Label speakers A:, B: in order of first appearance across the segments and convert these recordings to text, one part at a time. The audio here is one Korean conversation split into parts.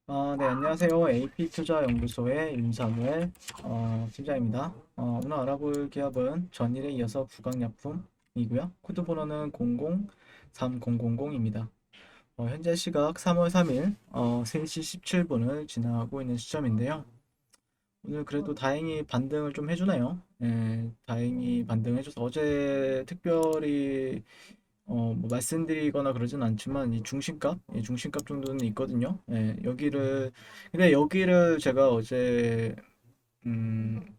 A: 네, 안녕하세요. AP투자연구소의 윤사무엘 팀장입니다. 오늘 알아볼 기업은 전일에 이어서 부강약품이고요. 코드 번호는 003000입니다. 현재 시각 3월 3일 3시 17분을 지나고 있는 시점인데요. 오늘 그래도 다행히 반등을 좀 해주네요. 다행히 반등해줘서 어제 특별히 뭐 말씀드리거나 그러진 않지만 이 중심값 정도는 있거든요. 근데 여기를 제가 어제 음,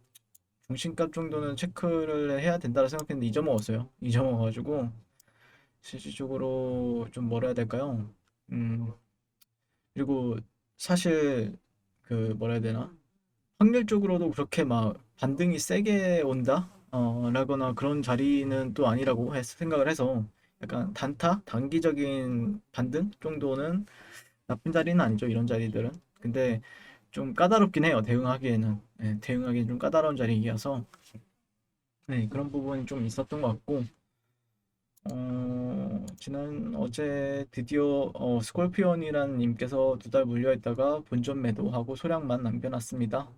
A: 중심값 정도는 체크를 해야 된다고 생각했는데 잊어먹었어요. 잊어먹어가지고 실질적으로 좀 뭐라 해야 될까요? 음, 그리고 사실 그 뭐라 해야 되나? 확률적으로도 그렇게 막 반등이 세게 온다? 라거나 그런 자리는 또 아니라고 생각을 해서 약간 단기적인 반등 정도는 나쁜 자리는 아니죠, 이런 자리들은. 근데 좀 까다롭긴 해요, 대응하기에는. 네, 대응하기엔 좀 까다로운 자리이어서 네, 그런 부분이 좀 있었던 것 같고 어제 드디어 스콜피온이라는 님께서 두 달 물려있다가 본전 매도하고 소량만 남겨놨습니다.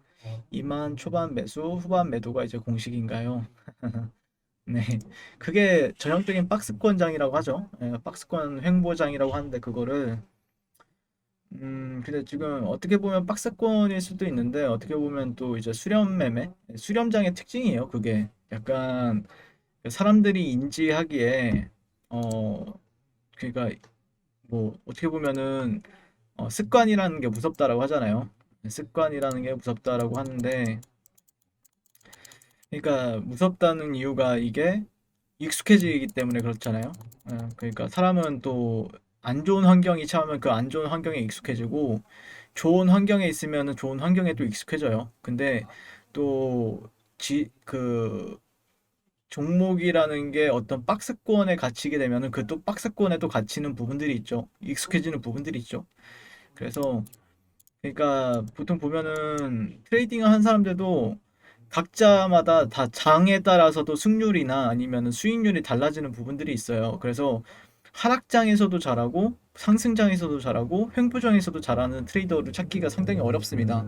A: 2만 초반 매수, 후반 매도가 이제 공식인가요? 네. 그게 전형적인 박스권장이라고 하죠. 박스권 횡보장이라고 하는데 그거를 근데 지금 어떻게 보면 박스권일 수도 있는데 어떻게 보면 또 이제 수렴 매매, 수렴장의 특징이에요. 그게 약간 사람들이 인지하기에 어 그러니까 뭐 어떻게 보면은 습관이라는 게 무섭다라고 하잖아요. 습관이라는 게 무섭다라고 하는데 그러니까 무섭다는 이유가 이게 익숙해지기 때문에 그렇잖아요. 그러니까 사람은 또 안 좋은 환경이 처음에 그 안 좋은 환경에 익숙해지고 좋은 환경에 있으면은 좋은 환경에 또 익숙해져요. 근데 또 그 종목이라는 게 어떤 박스권에 갇히게 되면은 그 또 박스권에 또 갇히는 부분들이 있죠. 익숙해지는 부분들이 있죠. 그래서 그러니까 보통 보면은 트레이딩을 한 사람들도 각자마다 다 장에 따라서도 승률이나 아니면 수익률이 달라지는 부분들이 있어요. 그래서 하락장에서도 잘하고 상승장에서도 잘하고 횡보장에서도 잘하는 트레이더를 찾기가 상당히 어렵습니다.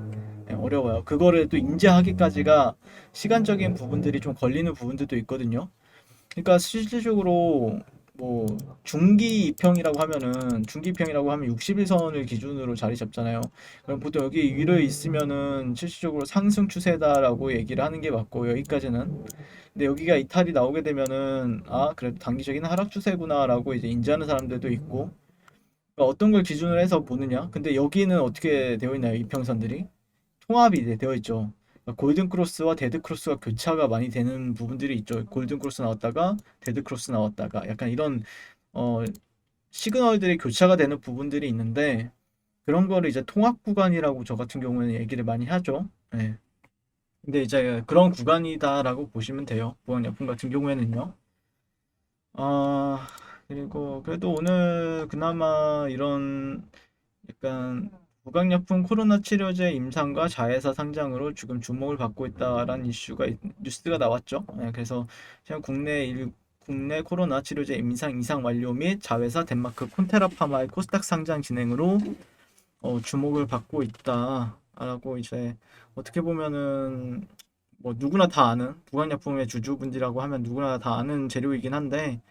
A: 어려워요. 그거를 또 인지하기까지가 시간적인 부분들이 좀 걸리는 부분들도 있거든요. 그러니까 실질적으로 뭐 중기 이평이라고 하면 60일선을 기준으로 자리 잡잖아요. 그럼 보통 여기 위를 있으면은 실질적으로 상승 추세다라고 얘기를 하는 게 맞고 여기까지는. 근데 여기가 이탈이 나오게 되면은 그래도 단기적인 하락 추세구나라고 이제 인지하는 사람들도 있고. 그러니까 어떤 걸 기준으로 해서 보느냐? 근데 여기는 어떻게 되어 있나요? 이평선들이? 통합이 되어 있죠. 그러니까 골든 크로스와 데드 크로스가 교차가 많이 되는 부분들이 있죠. 골든 크로스 나왔다가 데드 크로스 나왔다가 약간 이런 어, 시그널들이 교차가 되는 부분들이 있는데 그런 거를 이제 통합 구간이라고 저 같은 경우에는 얘기를 많이 하죠. 네. 근데 이제 그런 구간이다라고 보시면 돼요. 보안약품 같은 경우에는요. 아, 그리고 그래도 오늘 그나마 이런 약간 구강약품 코로나 치료제 임상과 자회사 상장으로 지금 주목을 받고 있다라는 뉴스가 나왔죠. 그래서 지금 국내 코로나 치료제 임상 이상 완료 및 자회사 덴마크 콘테라 파마의 코스닥 상장 진행으로 주목을 받고 있다라고 이제 어떻게 보면은 뭐 누구나 다 아는 구강약품의 주주분들이라고 하면 누구나 다 아는 재료이긴 한데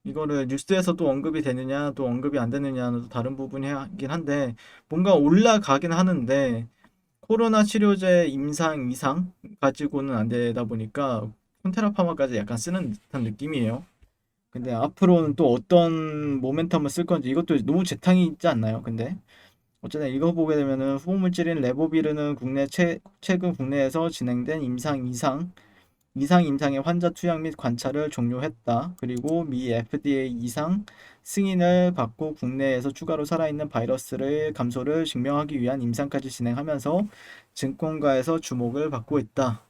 A: 이거를 뉴스에서 또 언급이 되느냐 또 언급이 안 되느냐는 또 다른 부분이긴 한데 뭔가 올라가긴 하는데 코로나 치료제 임상 이상 가지고는 안 되다 보니까 콘테라파마까지 약간 쓰는 듯한 느낌이에요. 근데 앞으로는 또 어떤 모멘텀을 쓸 건지 이것도 너무 재탕이 있지 않나요? 근데 어쨌든 이거 보게 되면은 후보물질인 레보비르는 최근 국내에서 진행된 이상 임상의 환자 투약 및 관찰을 종료했다. 그리고 미 FDA 이상 승인을 받고 국내에서 추가로 살아있는 바이러스를 감소를 증명하기 위한 임상까지 진행하면서 증권가에서 주목을 받고 있다.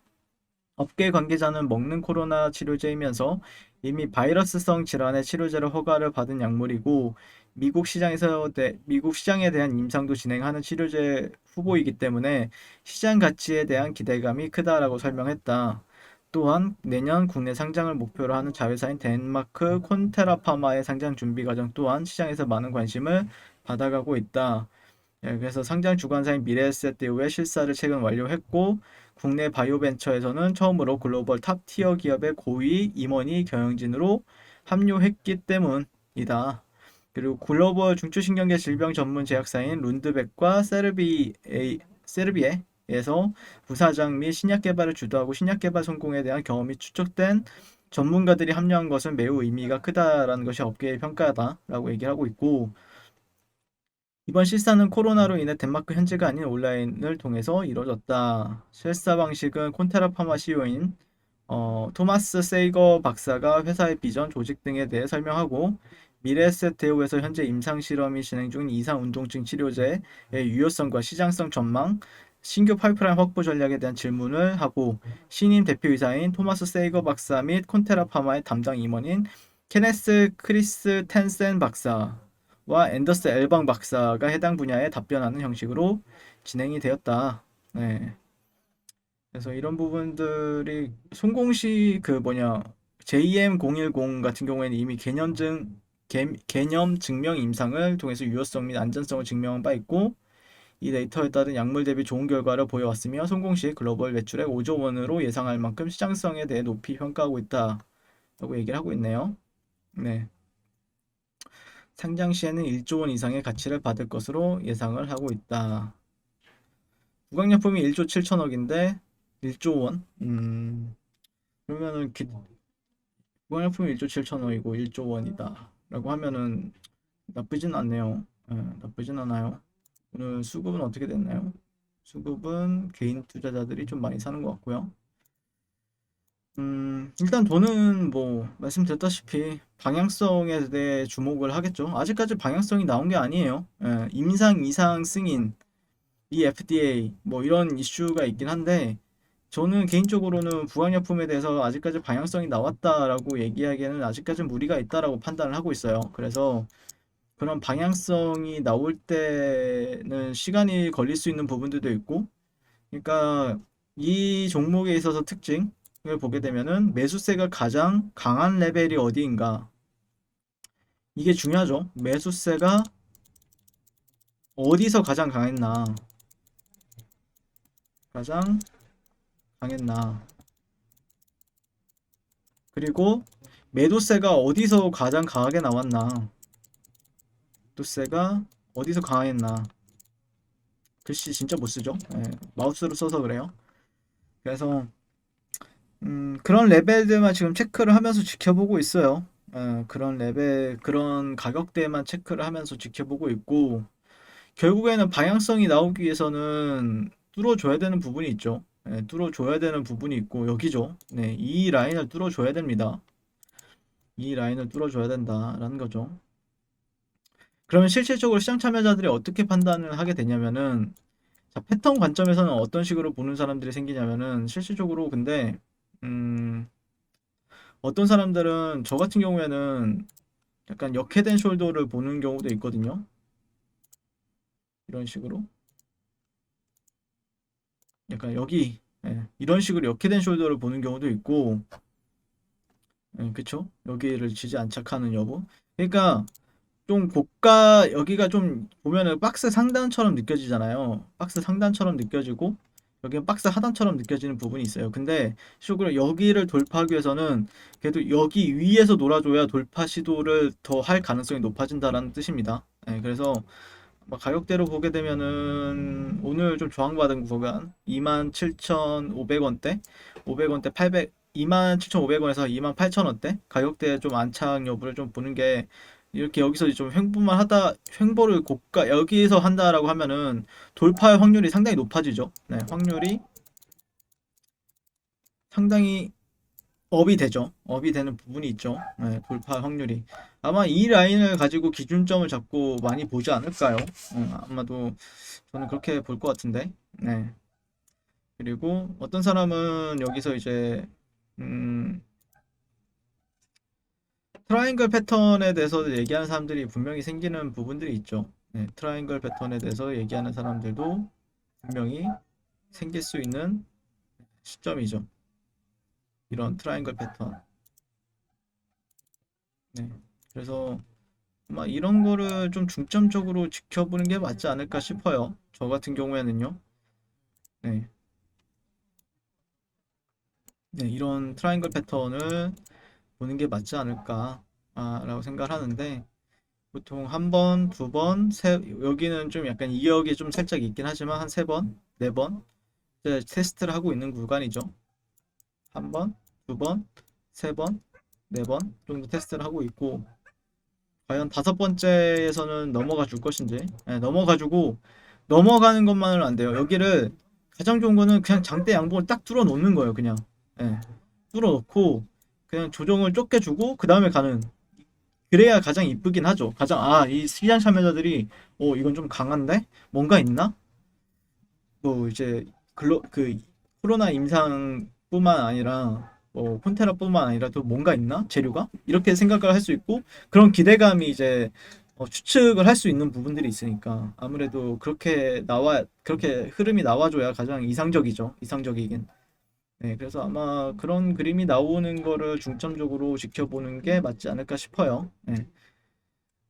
A: 업계 관계자는 먹는 코로나 치료제이면서 이미 바이러스성 질환의 치료제로 허가를 받은 약물이고 미국 시장에 대한 임상도 진행하는 치료제 후보이기 때문에 시장 가치에 대한 기대감이 크다라고 설명했다. 또한 내년 국내 상장을 목표로 하는 자회사인 덴마크 콘테라파마의 상장 준비 과정 또한 시장에서 많은 관심을 받아가고 있다. 예, 그래서 상장 주관사인 미래에셋 이후에 실사를 최근 완료했고 국내 바이오 벤처에서는 처음으로 글로벌 탑 티어 기업의 고위 임원이 경영진으로 합류했기 때문이다. 그리고 글로벌 중추신경계 질병 전문 제약사인 룬드백과 세르비에에서 부사장 및 신약 개발을 주도하고 신약 개발 성공에 대한 경험이 축적된 전문가들이 합류한 것은 매우 의미가 크다라는 것이 업계의 평가다라고 얘기를 하고 있고, 이번 실사는 코로나로 인해 덴마크 현지가 아닌 온라인을 통해서 이루어졌다. 실사 방식은 콘테라 파마 CEO인 토마스 세이거 박사가 회사의 비전, 조직 등에 대해 설명하고 미래에셋 대우에서 현재 임상 실험이 진행 중인 이상 운동증 치료제의 유효성과 시장성 전망, 신규 파이프라인 확보 전략에 대한 질문을 하고 신임 대표이사인 토마스 세이거 박사 및 콘테라 파마의 담당 임원인 케네스 크리스 텐센 박사와 앤더스 엘방 박사가 해당 분야에 답변하는 형식으로 진행이 되었다. 네. 그래서 이런 부분들이 송공시 그 뭐냐 JM010 같은 경우에는 이미 개념 증명 임상을 통해서 유효성 및 안전성을 증명한 바 있고 이 데이터에 따른 약물 대비 좋은 결과를 보여왔으며 송공시 글로벌 매출액 5조 원으로 예상할 만큼 시장성에 대해 높이 평가하고 있다라고 얘기를 하고 있네요. 네. 상장 시에는 1조 원 이상의 가치를 받을 것으로 예상을 하고 있다. 구강약품이 1조 7천억인데 1조 원? 그러면은 구강약품이 1조 7천억이고 1조 원이다 라고 하면은 나쁘진 않네요. 예, 나쁘진 않아요. 오늘 수급은 어떻게 됐나요? 수급은 개인 투자자들이 좀 많이 사는 것 같고요. 일단 저는 뭐 말씀드렸다시피 방향성에 대해 주목을 하겠죠. 아직까지 방향성이 나온 게 아니에요. 예, 임상 이상 승인, 이 FDA 뭐 이런 이슈가 있긴 한데 저는 개인적으로는 부항약품에 대해서 아직까지 방향성이 나왔다라고 얘기하기에는 아직까지 무리가 있다라고 판단을 하고 있어요. 그래서 그런 방향성이 나올 때는 시간이 걸릴 수 있는 부분들도 있고, 그러니까 이 종목에 있어서 특징을 보게 되면은 매수세가 가장 강한 레벨이 어디인가, 이게 중요하죠. 매수세가 어디서 가장 가장 강했나, 그리고 매도세가 어디서 가장 강하게 나왔나, 매도세가 어디서 강했나. 글씨 진짜 못 쓰죠. 예, 마우스로 써서 그래요. 그래서 그런 레벨들만 지금 체크를 하면서 지켜보고 있어요. 그런 레벨, 그런 가격대만 체크를 하면서 지켜보고 있고, 결국에는 방향성이 나오기 위해서는 뚫어줘야 되는 부분이 있죠. 뚫어줘야 되는 부분이 있고, 여기죠. 네, 이 라인을 뚫어줘야 됩니다. 이 라인을 뚫어줘야 된다라는 거죠. 그러면 실질적으로 시장 참여자들이 어떻게 판단을 하게 되냐면은, 자, 패턴 관점에서는 어떤 식으로 보는 사람들이 생기냐면은, 실질적으로 근데, 음, 어떤 사람들은 저 같은 경우에는 약간 역해된 숄더를 보는 경우도 있거든요. 이런 식으로. 약간 여기, 이런 식으로 역해된 숄더를 보는 경우도 있고, 그쵸? 여기를 지지 안착하는 여부. 그러니까 좀 고가, 여기가 좀 보면은 박스 상단처럼 느껴지잖아요. 박스 상단처럼 느껴지고 여기는 박스 하단처럼 느껴지는 부분이 있어요. 근데 실제로 여기를 돌파하기 위해서는 그래도 여기 위에서 놀아줘야 돌파 시도를 더 할 가능성이 높아진다라는 뜻입니다. 그래서 막 가격대로 보게 되면은 오늘 좀 저항받은 구간 27,500원대, 500원대 800, 27,500원에서 28,000원대 가격대 좀 안착 여부를 좀 보는 게, 이렇게 여기서 좀 횡보만 하다, 횡보를 고가 여기서 한다라고 하면은 돌파 확률이 상당히 높아지죠. 네, 확률이 상당히 업이 되죠. 업이 되는 부분이 있죠. 돌파 확률이. 아마 이 라인을 가지고 기준점을 잡고 많이 보지 않을까요? 아마도 저는 그렇게 볼 것 같은데. 네. 그리고 어떤 사람은 여기서 이제 음, 트라이앵글 패턴에 대해서 얘기하는 사람들이 분명히 생기는 부분들이 있죠. 네, 트라이앵글 패턴에 대해서 얘기하는 사람들도 분명히 생길 수 있는 시점이죠. 이런 트라이앵글 패턴. 네. 그래서 아마 이런 거를 좀 중점적으로 지켜보는 게 맞지 않을까 싶어요. 저 같은 경우에는요. 네. 네, 이런 트라이앵글 패턴을 보는 게 맞지 않을까 라고 생각을 하는데 보통 한 번, 두 번, 여기는 좀 약간 이역이 좀 살짝 있긴 하지만 한 세 번, 네 번 이제 테스트를 하고 있는 구간이죠. 한 번, 두 번, 세 번, 네 번 정도 테스트를 하고 있고 과연 다섯 번째에서는 넘어가 줄 것인지 넘어가주고 넘어가는 것만은 안 돼요. 여기를 가장 좋은 거는 그냥 장대 양봉을 딱 뚫어 놓는 거예요. 그냥 예, 뚫어 놓고 그냥 조정을 좁게 주고 그 다음에 가는 그래야 가장 이쁘긴 하죠. 가장 이 시장 참여자들이 이건 좀 강한데 뭔가 있나? 뭐 이제 그 코로나 임상뿐만 아니라 뭐 폰테라뿐만 아니라 또 뭔가 있나? 재료가? 이렇게 생각을 할 수 있고 그런 기대감이 이제 추측을 할 수 있는 부분들이 있으니까 아무래도 그렇게 흐름이 나와줘야 가장 이상적이죠. 이상적이긴. 네, 그래서 아마 그런 그림이 나오는 거를 중점적으로 지켜보는 게 맞지 않을까 싶어요. 네.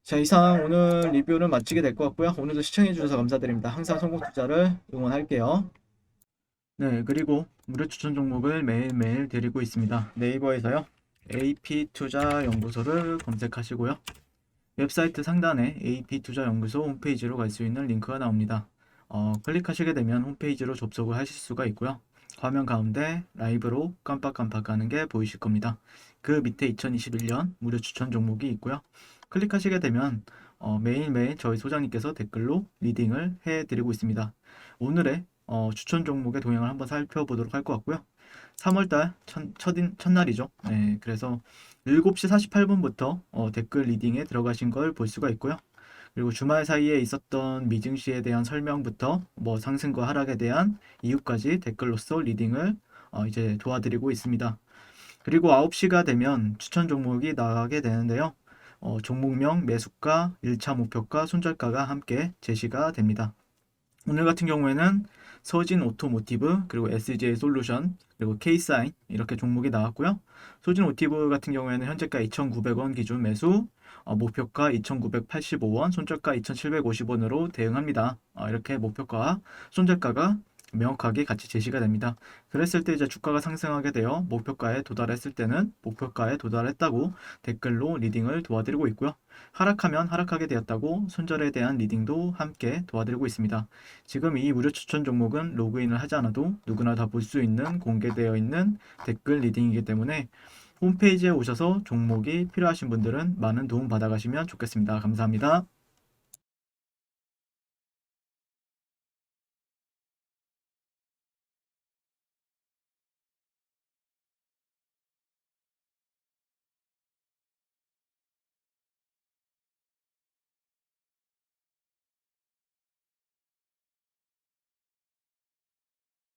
A: 자, 이상 오늘 리뷰를 마치게 될 것 같고요. 오늘도 시청해주셔서 감사드립니다. 항상 성공 투자를 응원할게요. 네, 그리고 무료 추천 종목을 매일매일 드리고 있습니다. 네이버에서요. AP투자연구소를 검색하시고요. 웹사이트 상단에 AP투자연구소 홈페이지로 갈 수 있는 링크가 나옵니다. 클릭하시게 되면 홈페이지로 접속을 하실 수가 있고요. 화면 가운데 라이브로 깜빡깜빡 하는 게 보이실 겁니다. 그 밑에 2021년 무료 추천 종목이 있고요. 클릭하시게 되면 매일매일 저희 소장님께서 댓글로 리딩을 해드리고 있습니다. 오늘의 추천 종목의 동향을 한번 살펴보도록 할 것 같고요. 3월달 첫날이죠. 네, 그래서 7시 48분부터 댓글 리딩에 들어가신 걸 볼 수가 있고요. 그리고 주말 사이에 있었던 미증시에 대한 설명부터 뭐 상승과 하락에 대한 이유까지 댓글로서 리딩을 이제 도와드리고 있습니다. 그리고 9시가 되면 추천 종목이 나가게 되는데요. 종목명, 매수가, 1차 목표가, 손절가가 함께 제시가 됩니다. 오늘 같은 경우에는 서진 오토모티브, 그리고 SJ 솔루션, 그리고 K사인 이렇게 종목이 나왔고요. 서진 오토모티브 같은 경우에는 현재가 2,900원 기준 매수, 목표가 2,985원, 손절가 2,750원으로 대응합니다. 이렇게 목표가, 손절가가 명확하게 같이 제시가 됩니다. 그랬을 때 이제 주가가 상승하게 되어 목표가에 도달했을 때는 목표가에 도달했다고 댓글로 리딩을 도와드리고 있고요. 하락하면 하락하게 되었다고 손절에 대한 리딩도 함께 도와드리고 있습니다. 지금 이 무료 추천 종목은 로그인을 하지 않아도 누구나 다 볼 수 있는 공개되어 있는 댓글 리딩이기 때문에 홈페이지에 오셔서 종목이 필요하신 분들은 많은 도움 받아가시면 좋겠습니다. 감사합니다.